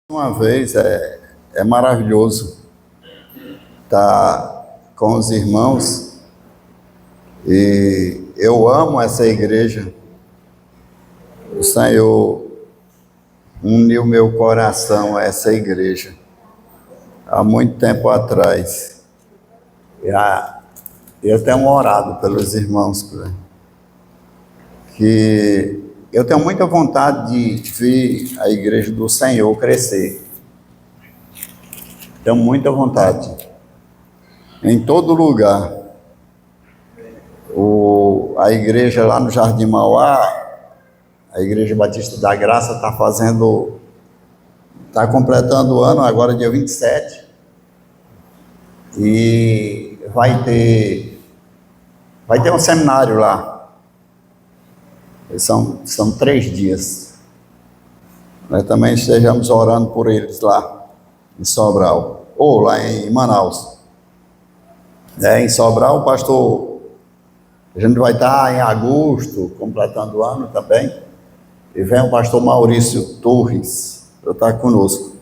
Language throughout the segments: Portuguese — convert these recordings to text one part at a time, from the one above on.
Uma vez é maravilhoso estar com os irmãos e eu amo essa igreja. O Senhor uniu meu coração a essa igreja há muito tempo atrás. Eu tenho orado pelos irmãos, que eu tenho muita vontade de ver a igreja do Senhor crescer. Tenho muita vontade. Em todo lugar. A igreja lá no Jardim Mauá, a Igreja Batista da Graça está completando o ano, agora dia 27. E vai ter um seminário lá. São 3 dias. Nós também estejamos orando por eles lá, em Sobral, ou lá em Manaus. Em Sobral, pastor, a gente vai estar em agosto, completando o ano também, e vem o pastor Maurício Torres para estar conosco.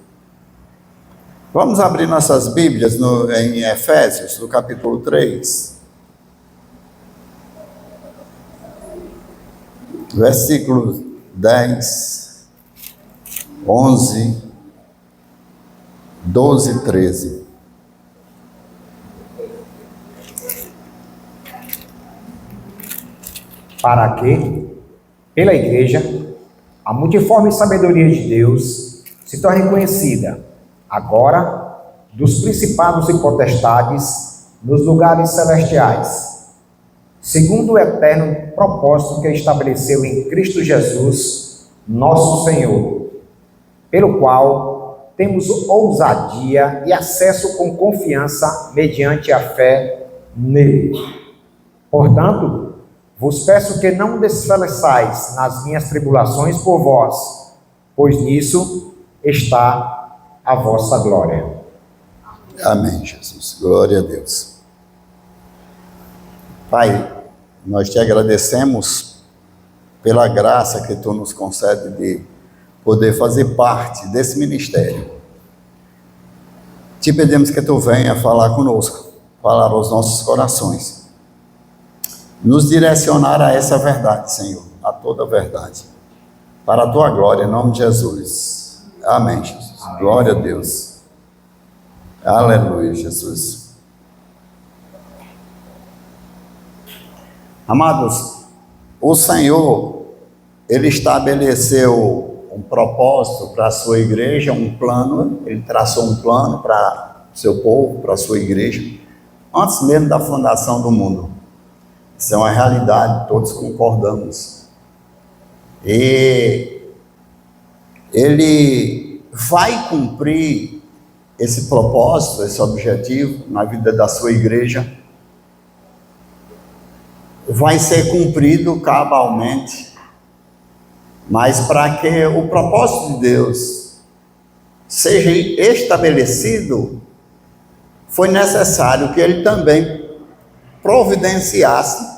Vamos abrir nossas Bíblias em Efésios, no capítulo 3. Versículos 10, 11, 12 e 13. Para que, pela Igreja, a multiforme sabedoria de Deus se torne conhecida, agora, dos principados e potestades nos lugares celestiais, segundo o eterno propósito que estabeleceu em Cristo Jesus, nosso Senhor, pelo qual temos ousadia e acesso com confiança mediante a fé nele. Portanto, vos peço que não desfaleçais nas minhas tribulações por vós, pois nisso está a vossa glória. Amém, Jesus. Glória a Deus. Pai, nós te agradecemos pela graça que tu nos concede de poder fazer parte desse ministério. Te pedimos que tu venha falar conosco, falar aos nossos corações, nos direcionar a essa verdade, Senhor, a toda a verdade, para a tua glória, em nome de Jesus. Amém, Jesus. Amém. Glória a Deus. Aleluia, Jesus. Amados, o Senhor, Ele estabeleceu um propósito para a sua igreja, um plano, Ele traçou um plano para o seu povo, para a sua igreja, antes mesmo da fundação do mundo. Isso é uma realidade, todos concordamos. E Ele vai cumprir esse propósito, esse objetivo na vida da sua igreja, vai ser cumprido cabalmente, mas para que o propósito de Deus seja estabelecido, foi necessário que Ele também providenciasse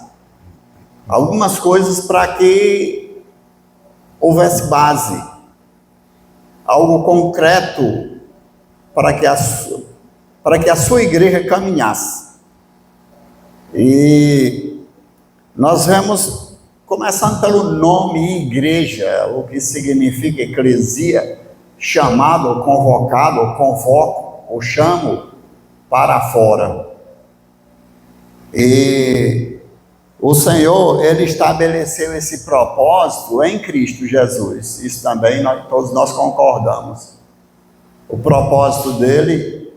algumas coisas para que houvesse base, algo concreto para que a sua igreja caminhasse. E nós vemos, começando pelo nome igreja, o que significa eclesia, chamado, ou convocado, ou convoco, ou chamo para fora. E o Senhor, Ele estabeleceu esse propósito em Cristo Jesus. Isso também todos nós concordamos. O propósito dele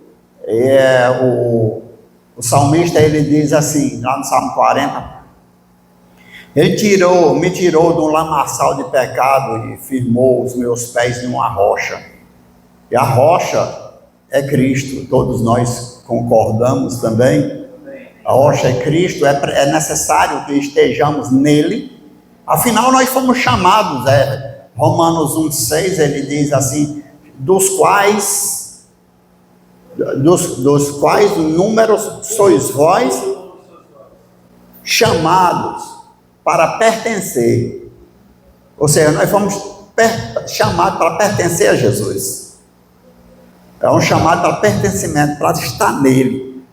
o salmista, ele diz assim, lá no Salmo 40, Ele me tirou de um lamaçal de pecado e firmou os meus pés em uma rocha. E a rocha é Cristo, todos nós concordamos também. A rocha é Cristo, é necessário que estejamos nele. Afinal, nós fomos chamados, Romanos 1,6, ele diz assim, dos quais números sois vós chamados para pertencer. Ou seja, nós fomos chamados para pertencer a Jesus. É um chamado para pertencimento, para estar nele,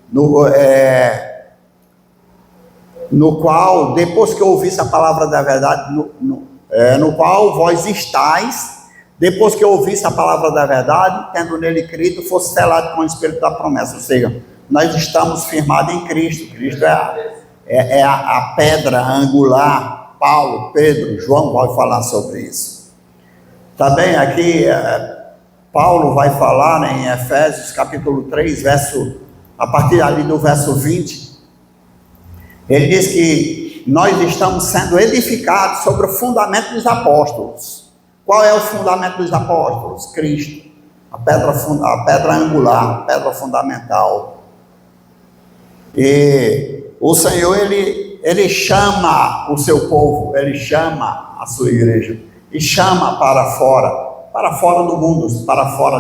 no qual, depois que eu ouvisse a palavra da verdade, no qual vós estáis, depois que eu ouvisse a palavra da verdade, tendo nele crido, fosse selado com o Espírito da promessa. Ou seja, nós estamos firmados em Cristo. Cristo é a pedra angular. Paulo, Pedro, João vai falar sobre isso. Também aqui, Paulo vai falar, né, em Efésios capítulo 3, a partir ali do verso 20, ele diz que nós estamos sendo edificados sobre o fundamento dos apóstolos. Qual é o fundamento dos apóstolos? Cristo, a pedra angular, a pedra fundamental. E o Senhor, ele chama o seu povo, ele chama a sua igreja, e chama para fora do mundo, para fora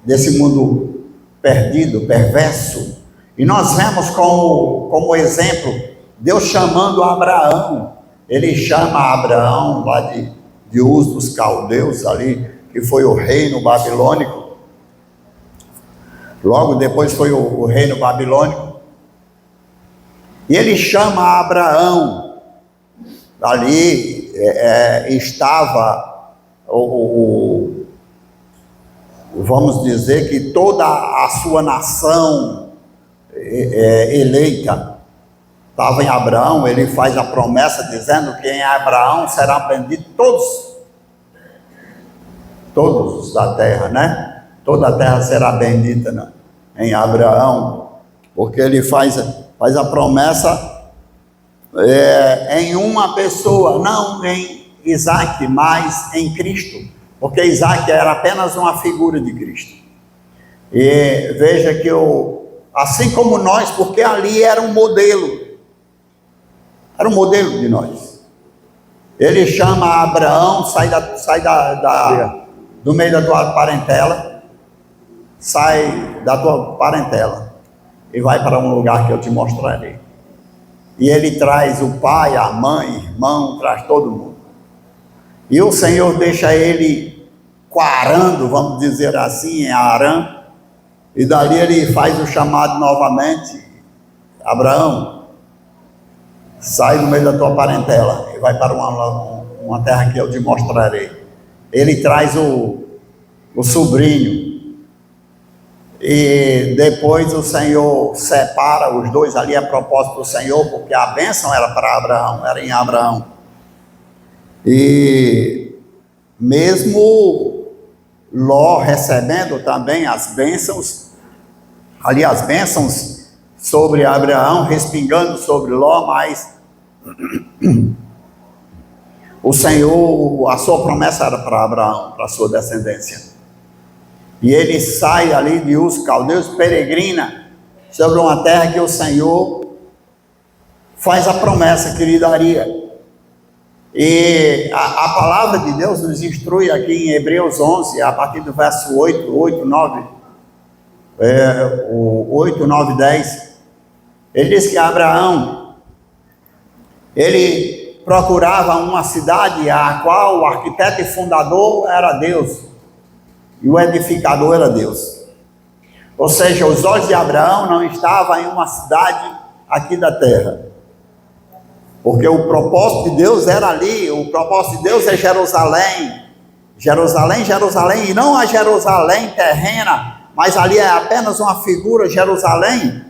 desse mundo perdido, perverso. E nós vemos como exemplo, Deus chamando Abraão. Ele chama Abraão lá de Uz dos Caldeus, ali, que foi o reino babilônico. Logo depois foi o reino babilônico. E ele chama Abraão. Ali estava vamos dizer que toda a sua nação eleita estava em Abraão. Ele faz a promessa dizendo que em Abraão será bendito todos da terra, né? Toda a terra será bendita, né, em Abraão, porque ele faz a promessa em uma pessoa, não em Isaac, mas em Cristo, porque Isaac era apenas uma figura de Cristo. E veja que assim como nós, porque ali era um modelo de nós. Ele chama Abraão, sai do meio da tua parentela, sai da tua parentela e vai para um lugar que eu te mostrarei. E ele traz o pai, a mãe, irmão, traz todo mundo. E o Senhor deixa ele quarando, vamos dizer assim, em Arã, e dali ele faz o chamado novamente: Abraão, sai do meio da tua parentela e vai para uma terra que eu te mostrarei. Ele traz o sobrinho, e depois o Senhor separa os dois. Ali é propósito do Senhor, porque a bênção era para Abraão, era em Abraão. E mesmo Ló recebendo também as bênçãos, ali as bênçãos sobre Abraão, respingando sobre Ló, mas o Senhor, a sua promessa era para Abraão, para a sua descendência. E ele sai ali de Uz dos Caldeus, peregrina sobre uma terra que o Senhor faz a promessa que lhe daria. E a palavra de Deus nos instrui aqui em Hebreus 11, a partir do verso 8, 9, 10. Ele diz que Abraão, ele procurava uma cidade a qual o arquiteto e fundador era Deus, e o edificador era Deus. Ou seja, os olhos de Abraão não estavam em uma cidade aqui da terra, porque o propósito de Deus era ali. O propósito de Deus é Jerusalém, e não a Jerusalém terrena, mas ali é apenas uma figura, Jerusalém.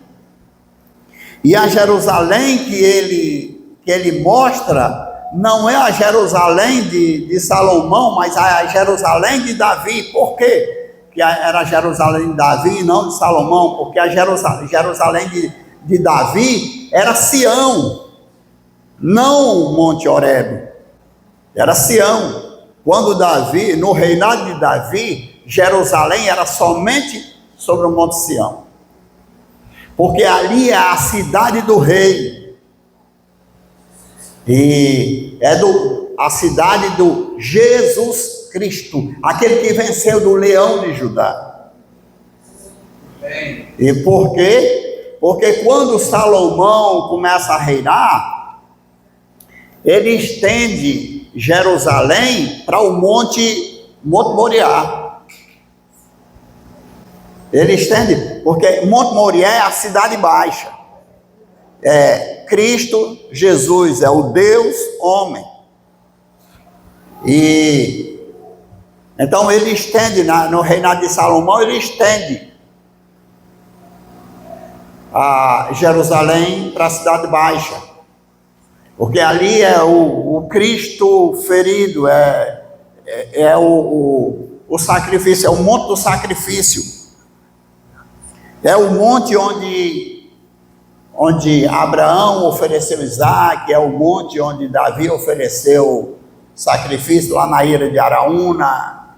E a Jerusalém que ele mostra não é a Jerusalém de Salomão, mas a Jerusalém de Davi. Por quê que era a Jerusalém de Davi e não de Salomão? Porque a Jerusalém de Davi era Sião, não o Monte Horebe, era Sião. Quando Davi, no reinado de Davi, Jerusalém era somente sobre o Monte Sião, porque ali é a cidade do rei. E é a cidade do Jesus Cristo, aquele que venceu do leão de Judá. E por quê? Porque quando Salomão começa a reinar, ele estende Jerusalém para o Monte Moriá, Ele estende, porque Monte Moriá é a cidade baixa. É Cristo Jesus, é o Deus homem. E então ele estende, no reinado de Salomão, ele estende a Jerusalém para a cidade baixa. Porque ali é o Cristo ferido, é o sacrifício, é o monte do sacrifício. É o monte onde Abraão ofereceu Isaac, é o monte onde Davi ofereceu sacrifício lá na ilha de Araúna,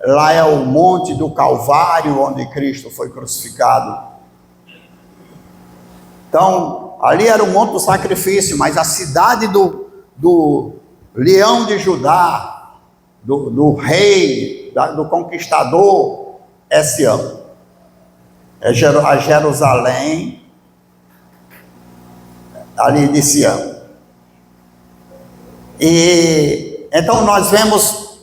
lá é o monte do Calvário, onde Cristo foi crucificado. Então, ali era o monte do sacrifício, mas a cidade do leão de Judá, do rei, do conquistador, é Sião. É a Jerusalém, ali de Sião. E então nós vemos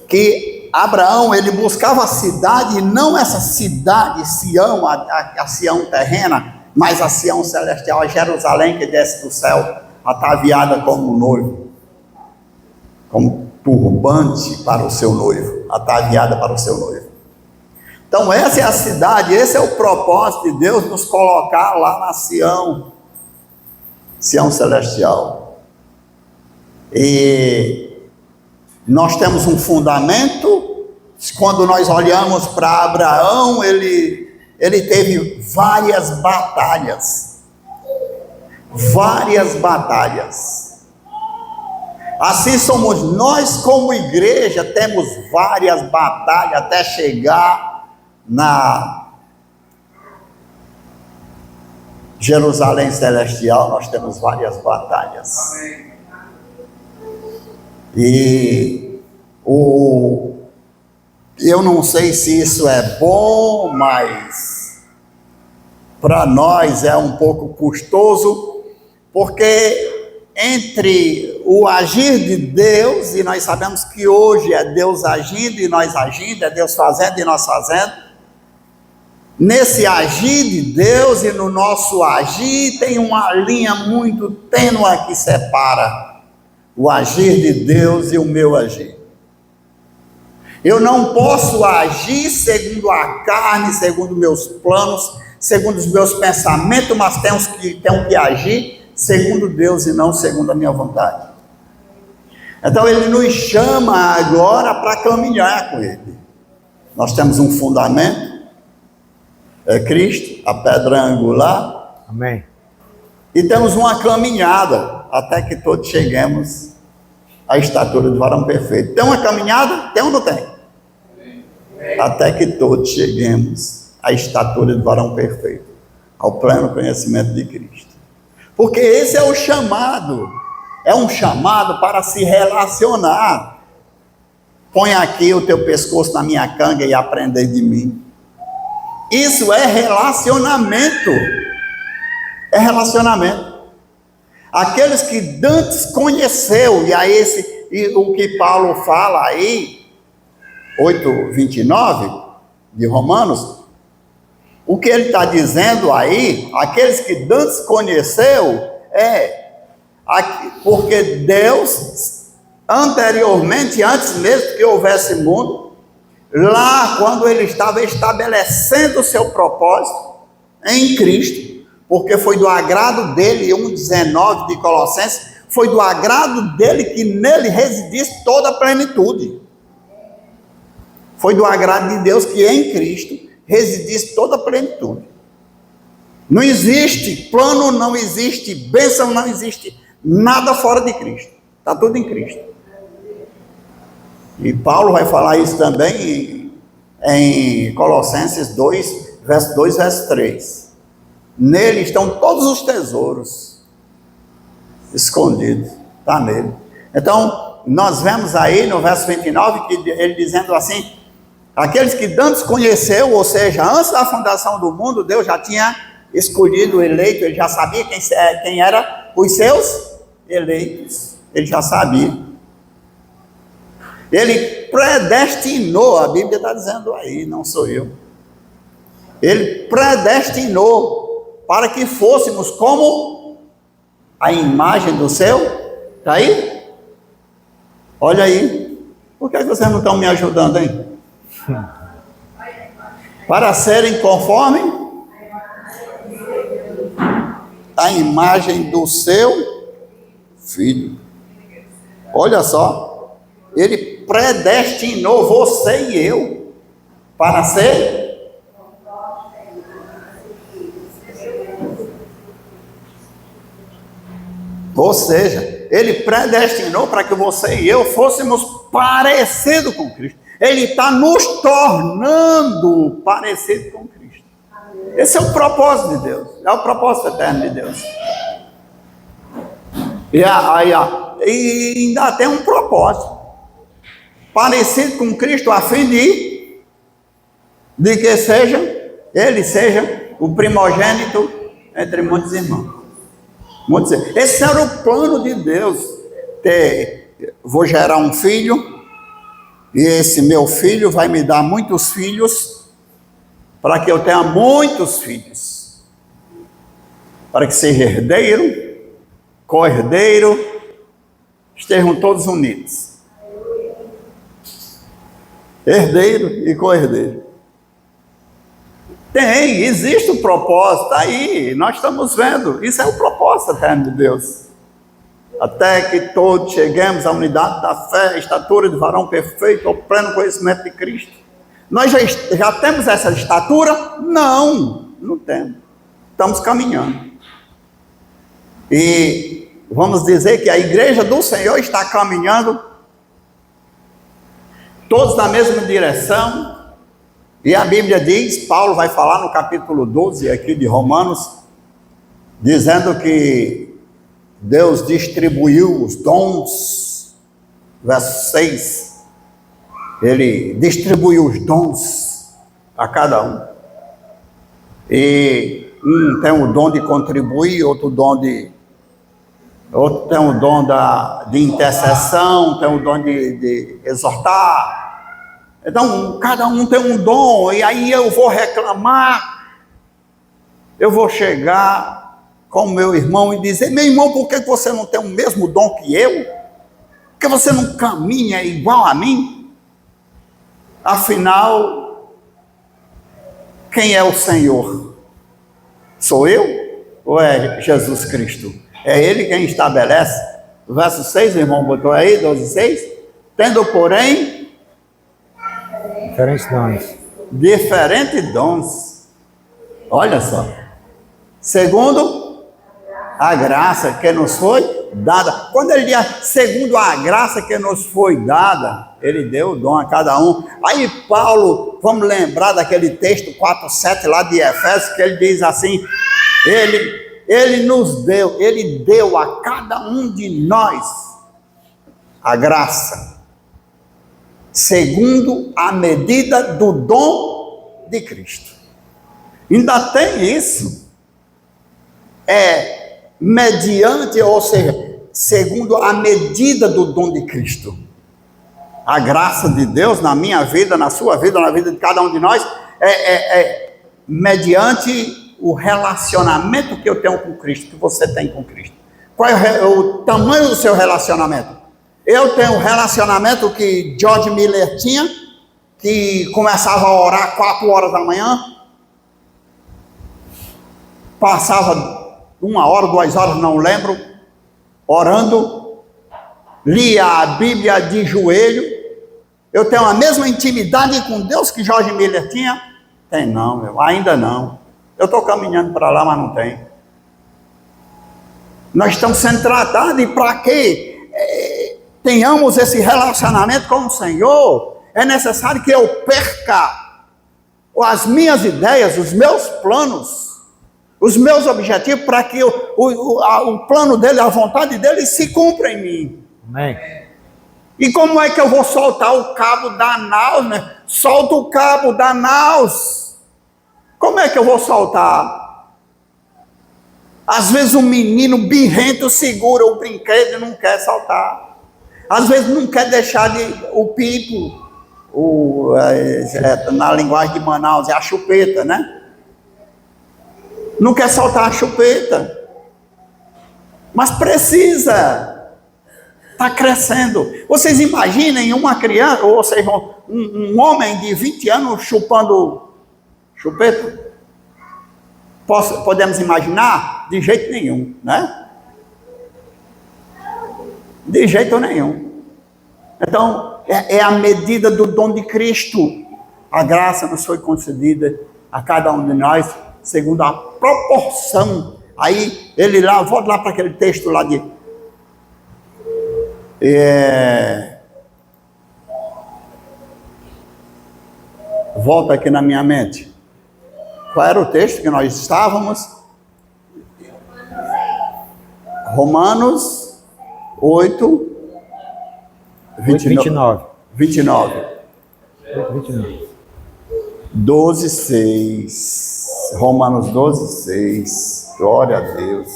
que Abraão, ele buscava a cidade, e não essa cidade, Sião, a Sião terrena, mas a Sião celestial, a Jerusalém que desce do céu, ataviada como noivo, como turbante para o seu noivo, ataviada para o seu noivo. Então essa é a cidade, esse é o propósito de Deus nos colocar lá na Sião, Sião celestial. E nós temos um fundamento. Quando nós olhamos para Abraão, ele teve várias batalhas. Várias batalhas. Assim somos nós como igreja, temos várias batalhas até chegar na Jerusalém celestial. Nós temos várias batalhas. Amém. E eu não sei se isso é bom, mas para nós é um pouco custoso, porque entre o agir de Deus, e nós sabemos que hoje é Deus agindo e nós agindo, é Deus fazendo e nós fazendo, nesse agir de Deus e no nosso agir tem uma linha muito tênue que separa o agir de Deus e o meu agir. Eu não posso agir segundo a carne, segundo meus planos, segundo os meus pensamentos, mas tenho que agir segundo Deus e não segundo a minha vontade. Então ele nos chama agora para caminhar com ele. Nós temos um fundamento, é Cristo, a pedra angular. Amém. E temos uma caminhada até que todos cheguemos à estatura do varão perfeito. Tem uma caminhada? Tem ou não tem? Até que todos cheguemos à estatura do varão perfeito, ao pleno conhecimento de Cristo. Porque esse é o chamado, é um chamado para se relacionar. Põe aqui o teu pescoço na minha canga e aprende de mim. Isso é relacionamento. É relacionamento. Aqueles que dantes conheceu, e o que Paulo fala aí, 8:29 de Romanos, o que ele está dizendo aí, aqueles que dantes conheceu, porque Deus, anteriormente, antes mesmo que houvesse mundo, lá quando ele estava estabelecendo o seu propósito em Cristo, porque foi do agrado dele, 1:19 de Colossenses, foi do agrado dele que nele residisse toda a plenitude. Foi do agrado de Deus que em Cristo residisse toda a plenitude. Não existe plano, não existe bênção, não existe nada fora de Cristo. Está tudo em Cristo. E Paulo vai falar isso também em Colossenses 2, verso 2, verso 3. Nele estão todos os tesouros escondidos. Está nele. Então, nós vemos aí no verso 29, que ele dizendo assim, aqueles que dantes conheceu, ou seja, antes da fundação do mundo, Deus já tinha escolhido, eleito, ele já sabia quem era os seus eleitos, ele já sabia. Ele predestinou, a Bíblia está dizendo aí, não sou eu. Ele predestinou para que fôssemos como a imagem do seu. Está aí? Olha aí. Por que vocês não estão me ajudando, hein? Para serem conforme a imagem do seu filho. Olha só, ele predestinou você e eu para ser. Ou seja, ele predestinou para que você e eu fôssemos parecidos com Cristo. Ele está nos tornando parecidos com Cristo. Esse é o propósito de Deus. É o propósito eterno de Deus. E ainda tem um propósito. Parecido com Cristo, a fim de que ele seja o primogênito entre muitos irmãos. Esse era o plano de Deus. Vou gerar um filho, e esse meu filho vai me dar muitos filhos, para que eu tenha muitos filhos, para que seja herdeiro, co-herdeiro, estejam todos unidos. Herdeiro e co-herdeiro. Existe um propósito aí, nós estamos vendo, isso é o propósito eterno de Deus. Até que todos cheguemos à unidade da fé, à estatura de varão perfeito, ao pleno conhecimento de Cristo. Nós já temos essa estatura? Não temos. Estamos caminhando. E vamos dizer que a igreja do Senhor está caminhando, todos na mesma direção. E a Bíblia diz, Paulo vai falar no capítulo 12 aqui de Romanos, dizendo que Deus distribuiu os dons, verso 6, ele distribuiu os dons a cada um. E um tem o dom de contribuir, outro tem o dom de intercessão, tem o dom de exortar. Então, cada um tem um dom, e aí eu vou reclamar, eu vou chegar com o meu irmão e dizer: meu irmão, por que você não tem o mesmo dom que eu? Por que você não caminha igual a mim? Afinal, quem é o Senhor? Sou eu ou é Jesus Cristo? É Ele quem estabelece. Verso 6, irmão, botou aí, 12:6. Tendo, porém, diferentes dons. Olha só. Segundo a graça que nos foi dada. Quando ele diz segundo a graça que nos foi dada, ele deu o dom a cada um. Aí Paulo, vamos lembrar daquele texto 4:7 lá de Efésios, que ele diz assim: ele deu a cada um de nós a graça, segundo a medida do dom de Cristo. Ainda tem isso. Mediante, ou seja, segundo a medida do dom de Cristo. A graça de Deus na minha vida, na sua vida, na vida de cada um de nós, mediante o relacionamento que eu tenho com Cristo, que você tem com Cristo. Qual é o tamanho do seu relacionamento? Eu tenho um relacionamento que George Miller tinha, que começava a orar 4 horas da manhã, passava 1 hora, 2 horas, não lembro, orando, lia a Bíblia de joelho. Eu tenho a mesma intimidade com Deus que George Miller tinha? Tem não, meu, ainda não. Eu estou caminhando para lá, mas não tem. Nós estamos sendo tratados, e para que tenhamos esse relacionamento com o Senhor, é necessário que eu perca as minhas ideias, os meus planos, os meus objetivos, para que o plano dele, a vontade dele se cumpra em mim. Amém. E como é que eu vou soltar o cabo da naus, né? Solta o cabo da naus. Como é que eu vou soltar? Às vezes um menino birrento segura o brinquedo e não quer soltar. Às vezes não quer deixar o pipo. na linguagem de Manaus, é a chupeta, né? Não quer soltar a chupeta, mas precisa, está crescendo. Vocês imaginem uma criança, ou seja, um homem de 20 anos chupando chupeta? Podemos imaginar? De jeito nenhum, né? De jeito nenhum. Então, é a medida do dom de Cristo. A graça nos foi concedida a cada um de nós, segundo a proporção. Aí, ele lá, volta lá para aquele texto lá de... Volta aqui na minha mente. Qual era o texto que nós estávamos? Romanos 8, 29. 12, 6. Romanos 12, 6. Glória a Deus.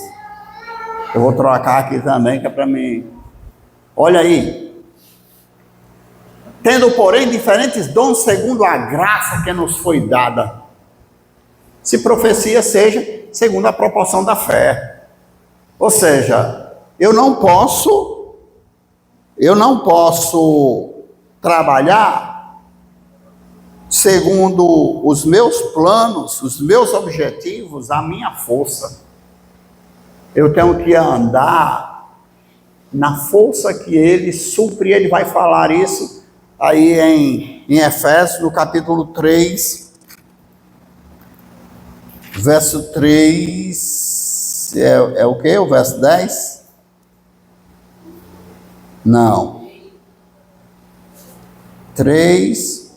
Eu vou trocar aqui também, que é para mim. Olha aí. Tendo, porém, diferentes dons segundo a graça que nos foi dada. Se profecia, seja segundo a proporção da fé. Ou seja, eu não posso trabalhar segundo os meus planos, os meus objetivos, a minha força. Eu tenho que andar na força que ele supre. Ele vai falar isso aí em Efésios, no capítulo 3, verso 3, é o que? O verso 10? Não. 3.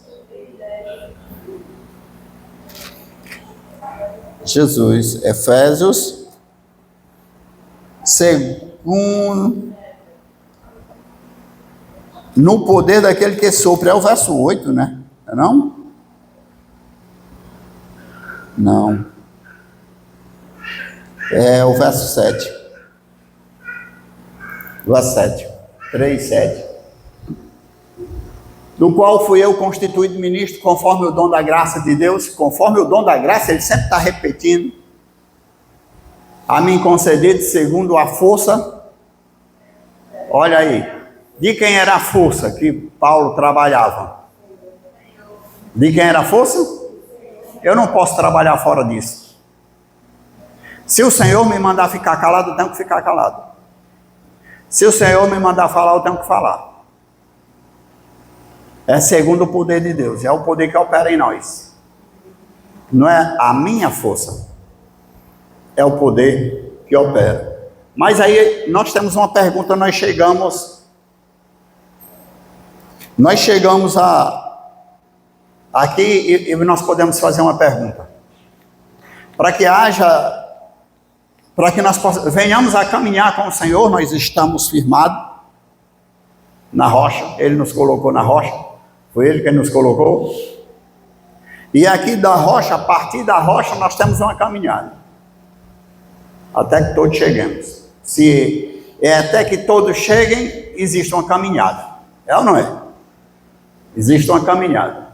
Jesus, Efésios, segundo, no poder daquele que supre, é o verso 8, né? Não? Não. É o verso 7. Verso 7. 3, 7. Do qual fui eu constituído ministro conforme o dom da graça de Deus. Conforme o dom da graça, ele sempre está repetindo. A mim concedido segundo a força. Olha aí. De quem era a força que Paulo trabalhava? De quem era a força? Eu não posso trabalhar fora disso. Se o Senhor me mandar ficar calado, eu tenho que ficar calado. Se o Senhor me mandar falar, eu tenho que falar. É segundo o poder de Deus, é o poder que opera em nós. Não é a minha força, é o poder que opera. Mas aí nós temos uma pergunta, nós chegamos aqui e nós podemos fazer uma pergunta. Para que nós venhamos a caminhar com o Senhor, nós estamos firmados na rocha. Ele nos colocou na rocha. Foi Ele que nos colocou. E aqui da rocha, a partir da rocha, nós temos uma caminhada. Até que todos cheguemos. Se é até que todos cheguem, existe uma caminhada. É ou não é? Existe uma caminhada.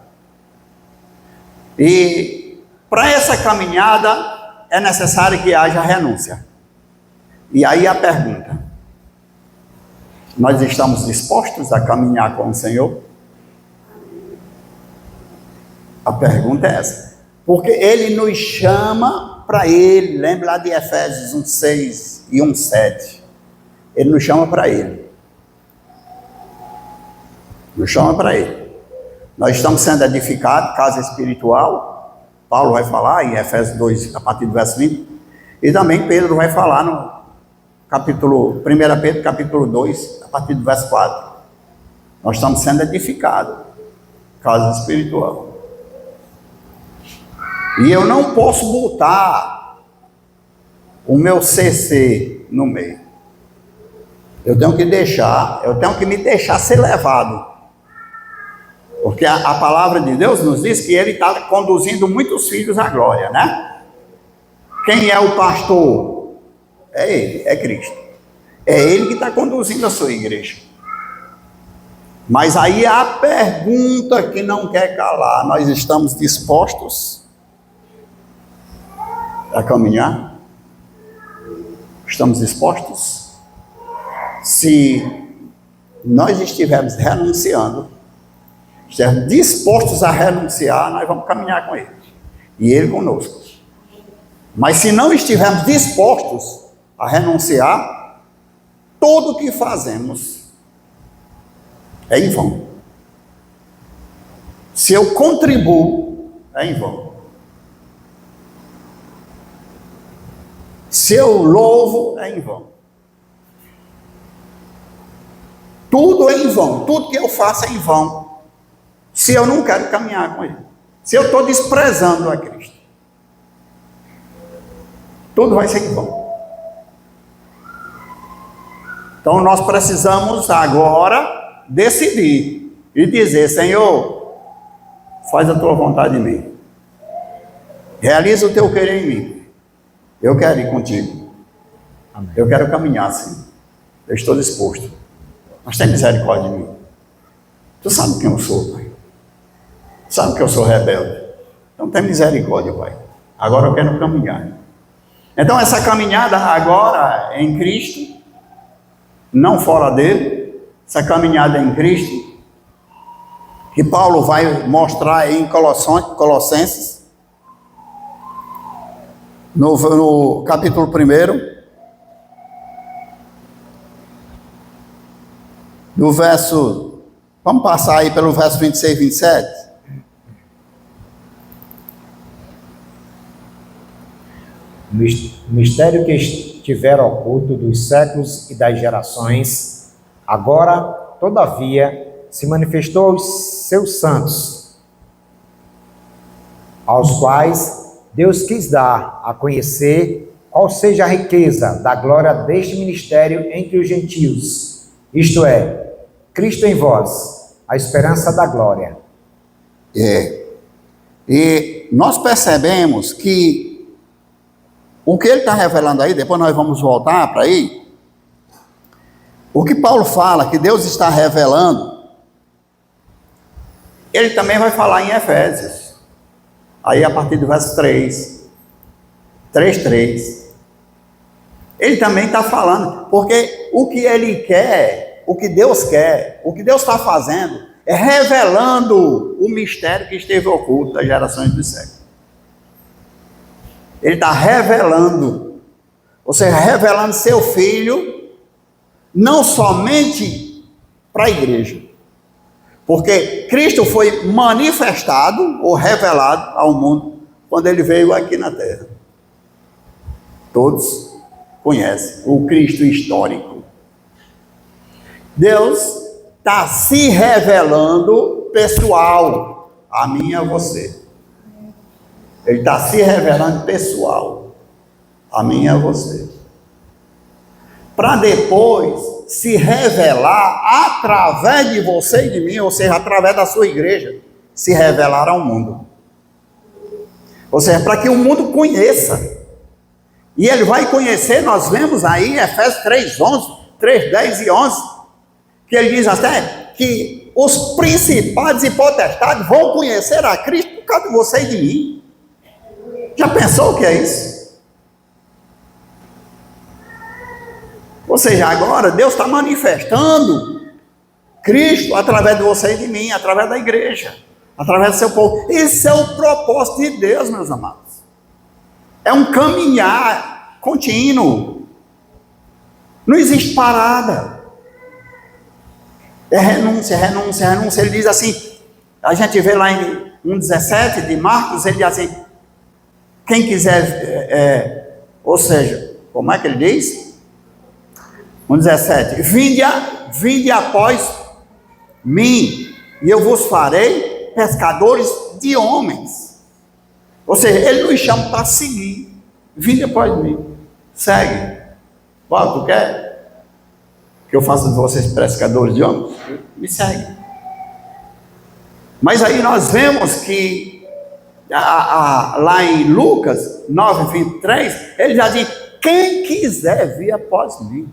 E para essa caminhada, é necessário que haja renúncia. E aí a pergunta: nós estamos dispostos a caminhar com o Senhor? A pergunta é essa. Porque Ele nos chama para Ele. Lembra lá de Efésios 1:6 e 1:7. Ele nos chama para Ele. Nos chama para Ele. Nós estamos sendo edificados, casa espiritual. Paulo vai falar em Efésios 2, a partir do verso 20. E também Pedro vai falar no capítulo 1 Pedro, capítulo 2, a partir do verso 4. Nós estamos sendo edificados, casa espiritual. E eu não posso botar o meu CC no meio. Eu tenho que me deixar ser levado. Porque a palavra de Deus nos diz que Ele está conduzindo muitos filhos à glória, né? Quem é o pastor? É Ele, é Cristo. É Ele que está conduzindo a sua igreja. Mas aí a pergunta que não quer calar: nós estamos dispostos a caminhar? Estamos dispostos? Se nós estivermos renunciando, estivermos dispostos a renunciar, nós vamos caminhar com Ele, e Ele conosco. Mas se não estivermos dispostos a renunciar, tudo o que fazemos é em vão. Se eu contribuo, é em vão. Se eu louvo, é em vão. Tudo é em vão, tudo que eu faço é em vão, se eu não quero caminhar com Ele, se eu estou desprezando a Cristo, tudo vai ser em vão. Então nós precisamos agora decidir e dizer: Senhor, faz a tua vontade em mim, realiza o teu querer em mim, eu quero ir contigo. Amém. Eu quero caminhar assim, eu estou disposto. Mas tem misericórdia de mim. Tu sabe quem eu sou, Pai. Sabe que eu sou rebelde. Então tem misericórdia, Pai. Agora eu quero caminhar. Então essa caminhada agora é em Cristo, não fora dele. Essa caminhada é em Cristo, que Paulo vai mostrar aí em Colossenses, no capítulo 1, do verso, vamos passar aí pelo verso 26 e 27. O mistério que estivera oculto dos séculos e das gerações, agora, todavia, se manifestou aos seus santos, aos quais Deus quis dar a conhecer qual seja a riqueza da glória deste ministério entre os gentios, isto é, Cristo em vós, a esperança da glória. E nós percebemos que o que ele está revelando aí, depois nós vamos voltar para aí, o que Paulo fala, que Deus está revelando, ele também vai falar em Efésios, aí a partir do verso 3:3. Ele também está falando, porque o que ele quer, o que Deus quer, o que Deus está fazendo, é revelando o mistério que esteve oculto das gerações do século. Ele está revelando, ou seja, revelando seu Filho, não somente para a igreja, porque Cristo foi manifestado ou revelado ao mundo quando ele veio aqui na terra. Todos conhecem o Cristo histórico. Deus está se revelando pessoal, a mim e a você. Ele está se revelando pessoal, a mim e a você. Para depois se revelar através de você e de mim, ou seja, através da sua igreja, se revelar ao mundo. Ou seja, para que o mundo conheça. E ele vai conhecer, nós vemos aí, Efésios 3:10 e 11, que ele diz até que os principados e potestades vão conhecer a Cristo por causa de você e de mim. Já pensou o que é isso? Ou seja, agora Deus está manifestando Cristo através de você e de mim, através da igreja, através do seu povo. Esse é o propósito de Deus, meus amados. É um caminhar contínuo. Não existe parada. É renúncia, renúncia, renúncia. Ele diz assim, a gente vê lá em 1:17 de Marcos, ele diz assim, quem quiser, ou seja, como é que ele diz? 1:17, vinde após mim, e eu vos farei pescadores de homens. Ou seja, ele nos chama para seguir. Vinde após mim, segue. Paulo, tu quer que eu faça de vocês pescadores de homens? Me segue. Mas aí nós vemos que lá em Lucas 9:23, ele já diz, quem quiser vir após mim.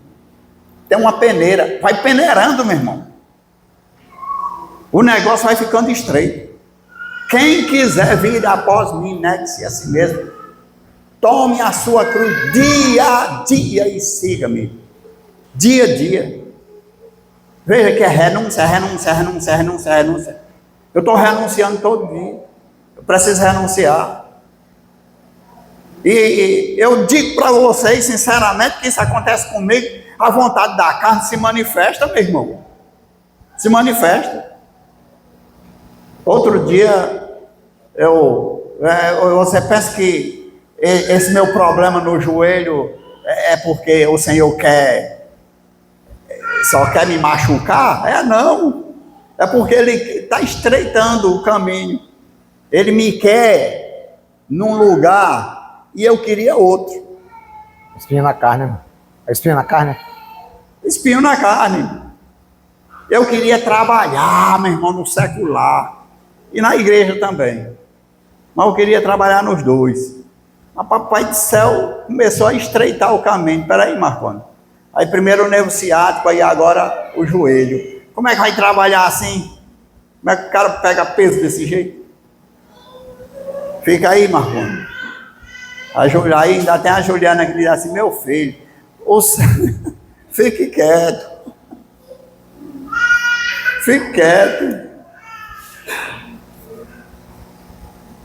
Tem uma peneira, vai peneirando, meu irmão. o negócio vai ficando estreito. Quem quiser vir após mim, negue-se a si mesmo. Tome a sua cruz dia a dia e siga-me. Dia a dia. Veja que é renúncia, renúncia, renúncia, renúncia, renúncia. Eu estou renunciando todo dia. Eu preciso renunciar. E eu digo para vocês, sinceramente, que isso acontece comigo. A vontade da carne se manifesta, meu irmão. Se manifesta. Outro dia, você pensa que esse meu problema no joelho é porque o Senhor só quer me machucar? Não. É porque Ele está estreitando o caminho. Ele me quer num lugar e eu queria outro. Espinho na carne, irmão. Espinho na carne? Espinho na carne. Eu queria trabalhar, meu irmão, no secular. E na igreja também. Mas eu queria trabalhar nos dois. Mas Papai do Céu começou a estreitar o caminho. Espera aí, Marconi. Aí primeiro o nervo ciático, aí agora o joelho. Como é que vai trabalhar assim? Como é que o cara pega peso desse jeito? Fica aí, Marconi. Aí ainda tem a Juliana que diz assim, meu filho, fique quieto. Fique quieto.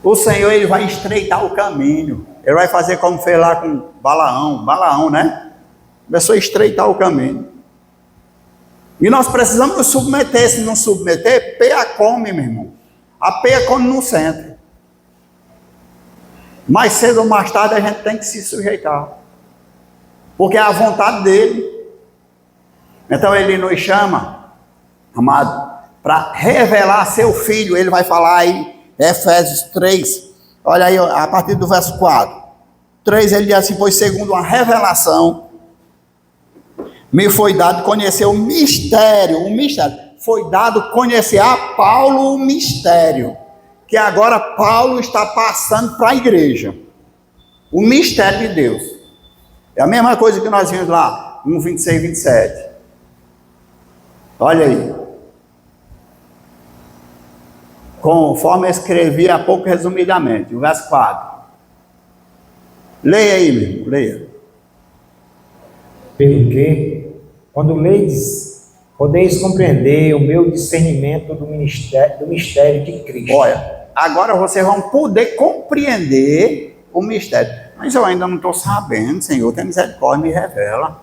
O Senhor, Ele vai estreitar o caminho. Ele vai fazer como fez lá com Balaão, né? Começou a estreitar o caminho. E nós precisamos nos submeter. Se não submeter, peia come, meu irmão. A peia come no centro. Mais cedo ou mais tarde a gente tem que se sujeitar. Porque é a vontade dele. Então Ele nos chama, amado, para revelar seu Filho. Ele vai falar aí, Efésios 3, olha aí, a partir do verso 4. 3, ele diz assim, pois segundo uma revelação, me foi dado conhecer o mistério, foi dado conhecer a Paulo o mistério, que agora Paulo está passando para a igreja, o mistério de Deus, é a mesma coisa que nós vimos lá, 1, 26, 27, olha aí, conforme eu escrevi há pouco resumidamente, o verso 4, leia aí, meu irmão, leia. Pelo que, quando ledes, podeis compreender o meu discernimento do mistério de Cristo. Olha, agora vocês vão poder compreender o mistério. Mas eu ainda não estou sabendo, Senhor, tem misericórdia, me revela.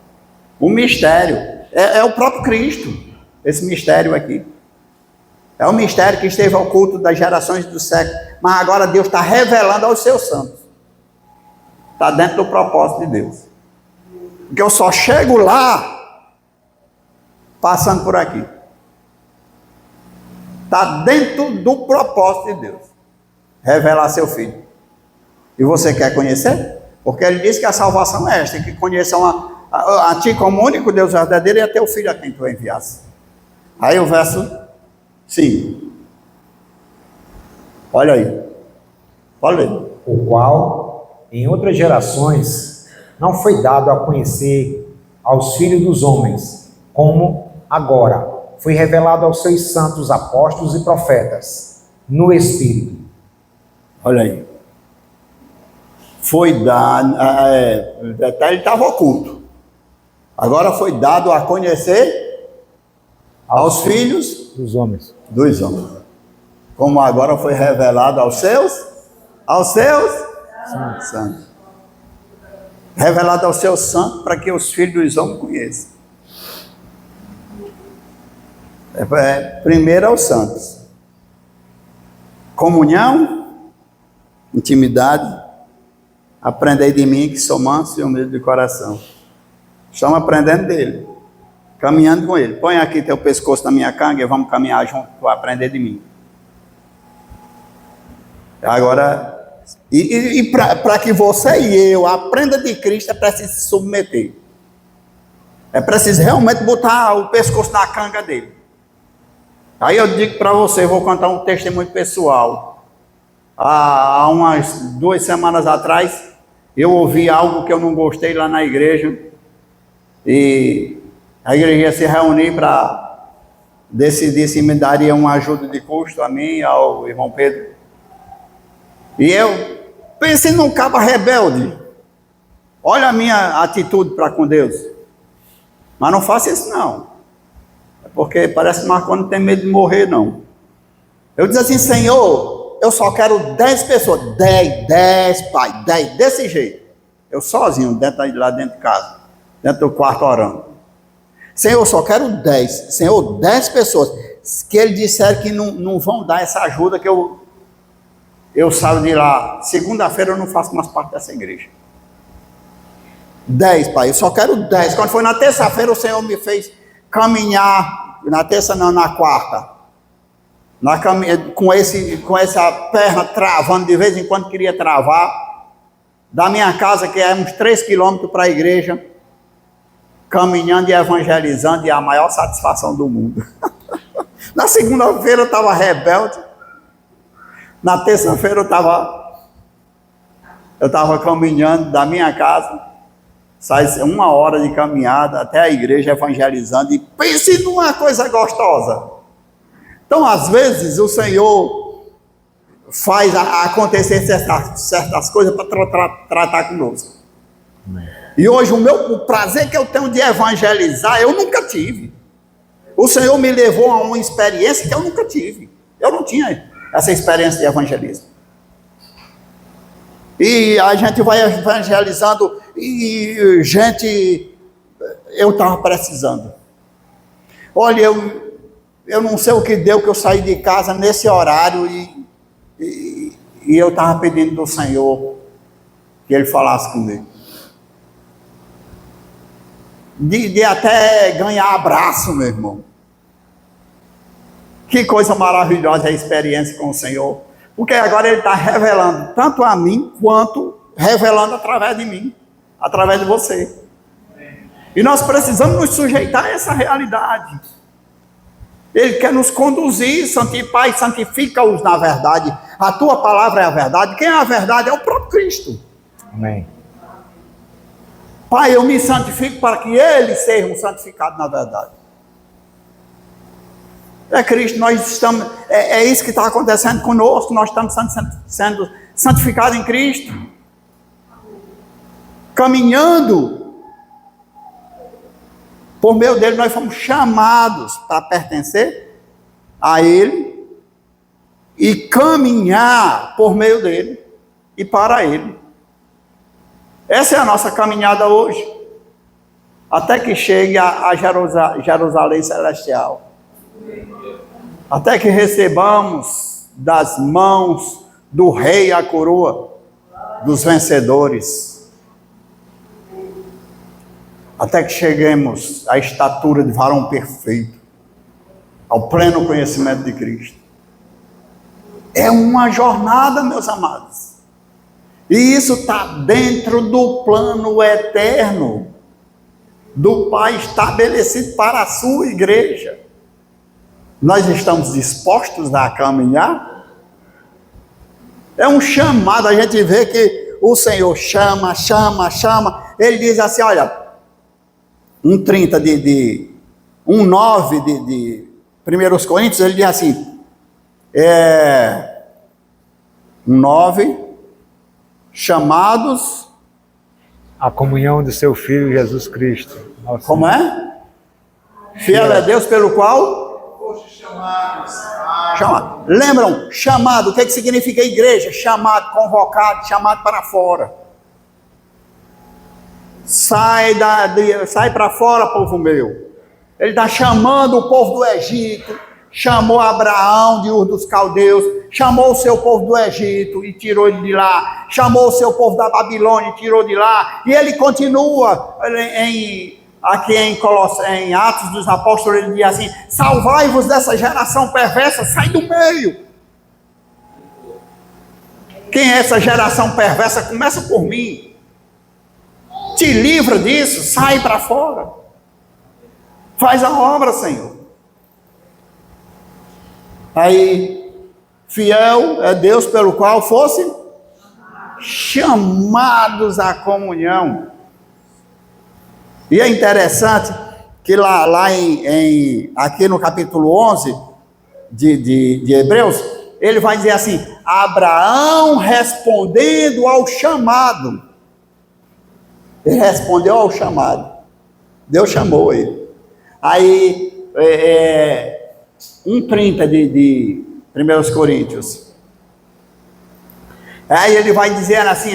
O mistério é o próprio Cristo, esse mistério aqui. É o mistério que esteve oculto das gerações do século, mas agora Deus está revelando aos seus santos. Está dentro do propósito de Deus. Porque eu só chego lá passando por aqui. Está dentro do propósito de Deus. Revelar seu Filho. E você quer conhecer? Porque Ele disse que a salvação é esta, que conheçam a Ti como único Deus verdadeiro e a Teu Filho a quem Tu enviaste. Aí o verso 5. Olha aí. Olha aí. O qual, em outras gerações, não foi dado a conhecer aos filhos dos homens, como agora foi revelado aos seus santos apóstolos e profetas, no Espírito. Olha aí. Foi dado, até ele estava oculto. Agora foi dado a conhecer aos filhos dos homens. Como agora foi revelado aos seus santos. Revelado aos seus santos para que os filhos dos homens conheçam. Primeiro aos santos. Comunhão, intimidade. Aprendei de mim que sou manso e humilde de coração. Estamos aprendendo dele. Caminhando com ele. Põe aqui teu pescoço na minha canga e vamos caminhar junto para aprender de mim. Agora... E para que você e eu aprenda de Cristo, é preciso se submeter. É preciso realmente botar o pescoço na canga dele. Aí eu digo para você, vou contar um testemunho pessoal. Há umas 2 semanas atrás, eu ouvi algo que eu não gostei lá na igreja. E a igreja ia se reunir para decidi se me daria uma ajuda de custo a mim e ao irmão Pedro. E eu pensei num cabo rebelde. Olha a minha atitude para com Deus. Mas não faça isso não. É porque parece que Marconi não tem medo de morrer não. Eu disse assim, Senhor, eu só quero 10 pessoas. 10, pai, 10, desse jeito. Eu sozinho, lá dentro de casa, dentro do quarto orando. Senhor, eu só quero 10. Senhor, 10 pessoas. Que ele disser que não vão dar essa ajuda que eu saio de lá. Segunda-feira eu não faço mais parte dessa igreja. 10, pai, eu só quero 10. Quando foi na terça-feira, o Senhor me fez caminhar. Na terça não, na quarta. Com essa perna travando, de vez em quando queria travar. Da minha casa, que é uns 3 quilômetros para a igreja, caminhando e evangelizando, e a maior satisfação do mundo. Na segunda-feira eu estava rebelde, na terça-feira eu estava caminhando da minha casa, sai 1 hora de caminhada até a igreja evangelizando, e pense numa coisa gostosa. Então, às vezes, o Senhor faz acontecer certas coisas para tratar conosco. Amém. E hoje o prazer que eu tenho de evangelizar, eu nunca tive. O Senhor me levou a uma experiência que eu nunca tive. Eu não tinha essa experiência de evangelismo. E a gente vai evangelizando, e eu estava precisando. Olha, eu não sei o que deu que eu saí de casa nesse horário e eu estava pedindo do Senhor que Ele falasse comigo. De até ganhar abraço, meu irmão. Que coisa maravilhosa a experiência com o Senhor. Porque agora Ele está revelando tanto a mim, quanto revelando através de mim, através de você. E nós precisamos nos sujeitar a essa realidade. Ele quer nos conduzir, Pai, santifica-os na verdade. A tua palavra é a verdade. Quem é a verdade? É o próprio Cristo. Amém. Pai, eu me santifico para que eles sejam santificados na verdade. É Cristo, nós estamos, é isso que está acontecendo conosco, nós estamos sendo santificados em Cristo. Caminhando. Por meio dele nós fomos chamados para pertencer a Ele e caminhar por meio dele e para Ele. Essa é a nossa caminhada hoje, até que chegue a Jerusalém Celestial, até que recebamos das mãos do Rei a coroa dos vencedores. Até que cheguemos à estatura de varão perfeito, ao pleno conhecimento de Cristo. É uma jornada, meus amados. E isso está dentro do plano eterno do Pai estabelecido para a sua igreja. Nós estamos dispostos a caminhar? É um chamado, a gente vê que o Senhor chama. Ele diz assim, olha... 1,30 1,9 de 1 Coríntios, ele diz assim, 1,9, chamados a comunhão do seu Filho Jesus Cristo. Nosso como é? Fiel é Deus pelo qual? Chamado. Lembram? Chamado, o que significa igreja? Chamado, convocado, chamado para fora. Sai para fora, povo meu. Ele está chamando o povo do Egito, chamou Abraão de Ur dos Caldeus, chamou o seu povo do Egito e tirou ele de lá, chamou o seu povo da Babilônia e tirou de lá, e ele continua aqui em Atos dos Apóstolos, ele diz assim, salvai-vos dessa geração perversa, sai do meio. Quem é essa geração perversa? Começa por mim. Te livra disso, sai para fora. Faz a obra, Senhor. Aí, fiel é Deus pelo qual fosse chamados à comunhão. E é interessante que aqui no capítulo 11 de Hebreus, ele vai dizer assim: Abraão respondendo ao chamado. Ele respondeu ao chamado. Deus chamou ele. Aí, 1:30 de 1 Coríntios. Aí ele vai dizer assim: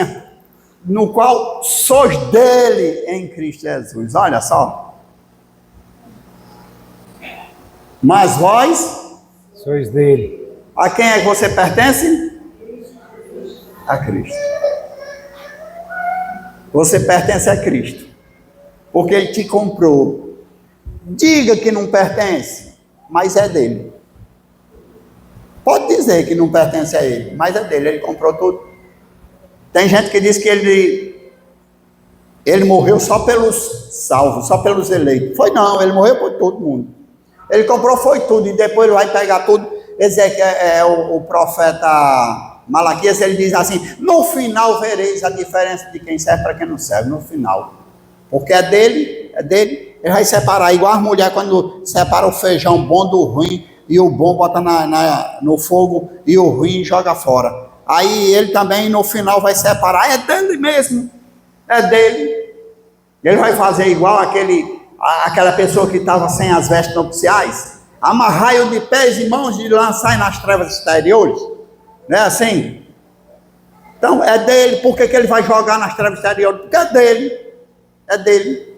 no qual sois dele em Cristo Jesus. Olha só. Mas vós Sois dele. A quem é que você pertence? A Cristo. Você pertence a Cristo, porque Ele te comprou. Diga que não pertence, mas é dele. Pode dizer que não pertence a Ele, mas é dele, Ele comprou tudo. Tem gente que diz que Ele morreu só pelos salvos, só pelos eleitos. Foi não, Ele morreu por todo mundo. Ele comprou foi tudo, e depois Ele vai pegar tudo. O profeta Malaquias, ele diz assim: no final vereis a diferença de quem serve para quem não serve, no final. Porque é dele, ele vai separar, igual as mulheres quando separa o feijão bom do ruim, e o bom bota no fogo, e o ruim joga fora. Aí ele também no final vai separar, é dele mesmo, é dele. Ele vai fazer igual aquela pessoa que estava sem as vestes nupciais, amarrai-o de pés e mãos e lançai nas trevas exteriores, não é assim? Então é dele. Por que ele vai jogar nas trevas exteriores? Porque é dele,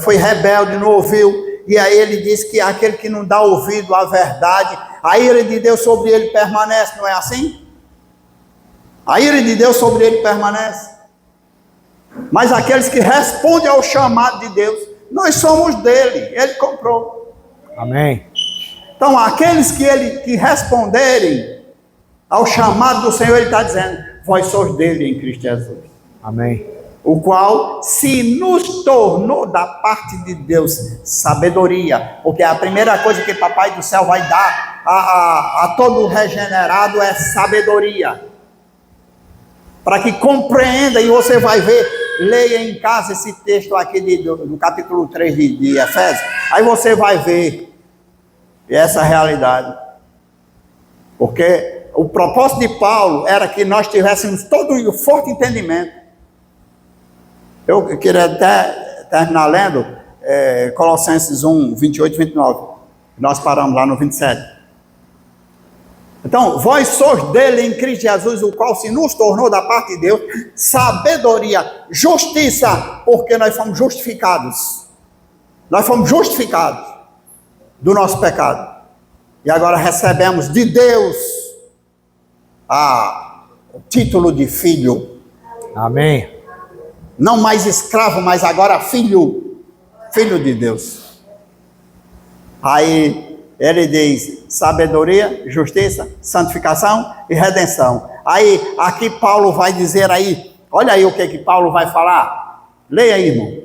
foi rebelde, não ouviu, e aí ele diz que aquele que não dá ouvido à verdade, a ira de Deus sobre ele permanece, não é assim? A ira de Deus sobre ele permanece. Mas aqueles que respondem ao chamado de Deus, nós somos dele, ele comprou. Amém. Então, aqueles que responderem ao chamado do Senhor, Ele está dizendo: vós sois dele em Cristo Jesus. Amém. O qual se nos tornou da parte de Deus sabedoria, porque a primeira coisa que Papai do Céu vai dar a todo regenerado é sabedoria, para que compreenda. E você vai ver, leia em casa esse texto aqui do capítulo 3 de Efésios, aí você vai ver essa realidade, porque o propósito de Paulo era que nós tivéssemos todo um forte entendimento. Eu queria até terminar lendo Colossenses 1, 28 e 29, nós paramos lá no 27. Então, vós sois dele em Cristo Jesus, o qual se nos tornou da parte de Deus sabedoria, justiça, porque nós fomos justificados do nosso pecado, e agora recebemos de Deus o título de filho. Amém. Não mais escravo, mas agora filho de Deus. Aí ele diz sabedoria, justiça, santificação e redenção. Aí aqui Paulo vai dizer aí, olha aí o que Paulo vai falar. Leia aí, irmão,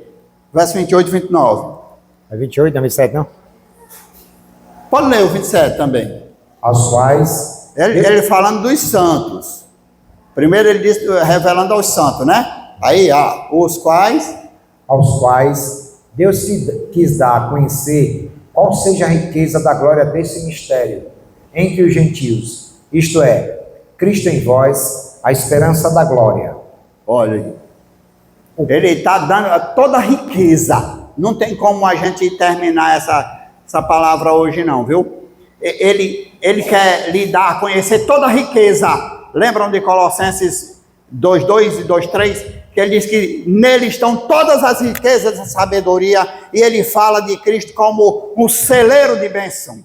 verso 28 e 29. É 28, não é 27 não? Pode ler o 27 também. Aos quais... Ele falando dos santos. Primeiro ele diz, revelando aos santos, né? Aí, os quais... Aos quais Deus quis dar a conhecer qual seja a riqueza da glória desse mistério entre os gentios. Isto é, Cristo em vós, a esperança da glória. Olha aí. Ele está dando toda a riqueza. Não tem como a gente terminar essa palavra hoje não, viu? Ele quer lhe dar a conhecer toda a riqueza. Lembram de Colossenses 2:2 e 2:3? Que ele diz que nele estão todas as riquezas da sabedoria, e ele fala de Cristo como um celeiro de bênção.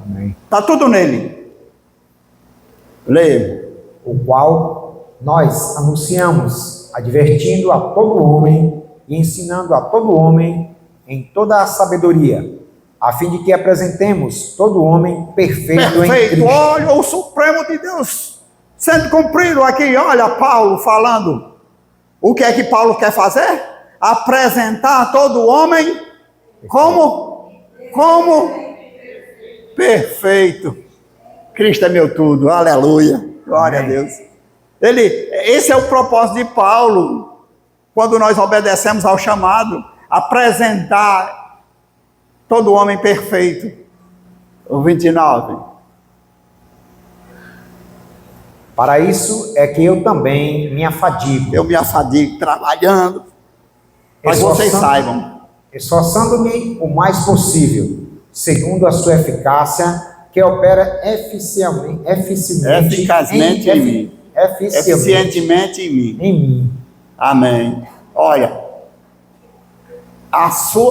Amém. Está tudo nele. Leia. O qual nós anunciamos, advertindo a todo homem e ensinando a todo homem em toda a sabedoria, a fim de que apresentemos todo homem perfeito em Cristo. Olha o Supremo de Deus sendo cumprido aqui. Olha Paulo falando. O que é que Paulo quer fazer? Apresentar todo homem como perfeito. Cristo é meu tudo, aleluia, glória a Deus. Esse é o propósito de Paulo, quando nós obedecemos ao chamado, apresentar todo homem perfeito. O 29. Para isso é que eu também me afadigo, Eu me afadigo trabalhando, mas vocês saibam. esforçando-me o mais possível, segundo a sua eficácia, que opera Eficazmente em mim. Eficientemente em mim. em mim. Amém. Olha,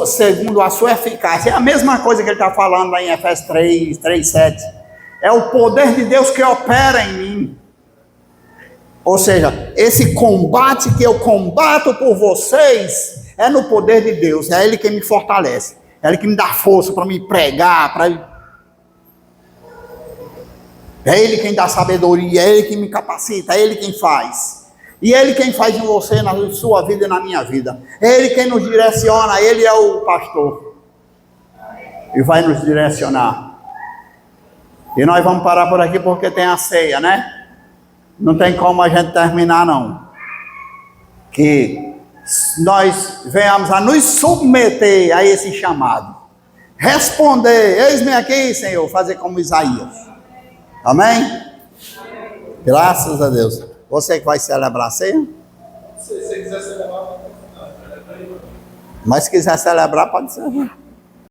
segundo a sua eficácia, é a mesma coisa que ele está falando lá em Efésios 3, 7. É o poder de Deus que opera em mim. Ou seja, esse combate que eu combato por vocês é no poder de Deus. É Ele quem me fortalece. É Ele que me dá força para me pregar. É Ele quem dá sabedoria. É Ele quem me capacita. É Ele quem faz. E é Ele quem faz em você, na sua vida e na minha vida. É Ele quem nos direciona. Ele é o pastor. E vai nos direcionar. E nós vamos parar por aqui porque tem a ceia, né? Não tem como a gente terminar, não. Que nós venhamos a nos submeter a esse chamado. Responder, eis-me aqui, Senhor, fazer como Isaías. Amém? Graças a Deus. Você que vai celebrar a ceia? Se você quiser celebrar, mas se quiser celebrar, pode celebrar.